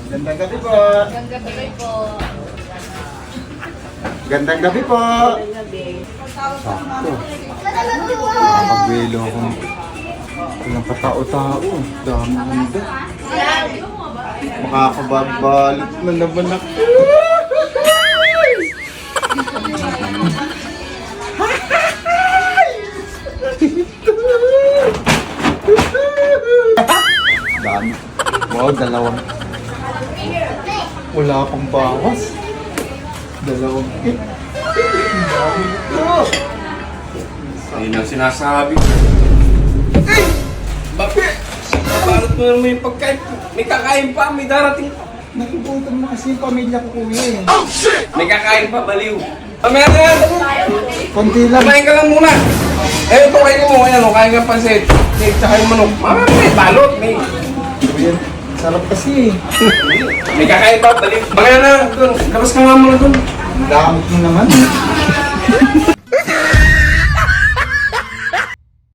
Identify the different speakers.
Speaker 1: Gandang gabi po.
Speaker 2: Gandang gabi po.
Speaker 1: Gandang gabi po. Sakto. Nakapagwilo akong walang katao-tao. Dami nito. Makakababalit na naman ako. Dami. Wow, dalawang. Wala pang bawas. Dalawang kit. Dami ito.
Speaker 3: Ayun ang sinasabi. Bakit? Balot mo naman yung pagkain. May kakain pa, may darating pa.
Speaker 1: Nakibutan mo kasi yung pamilya ko, kuya eh.
Speaker 3: May kakain pa, baliw. Mamaya na yan!
Speaker 1: Konti lang.
Speaker 3: Kumain ka lang muna. Eh, ito kain mo. Ayan, kain ka pansit. Tsaka yung manok. Mamaya may balot.
Speaker 1: Kuya, sarap kasi eh.
Speaker 3: May kakain pa, baliw. Mamaya na, doon. Labas ka nga muna doon.
Speaker 1: Ang dami mo naman.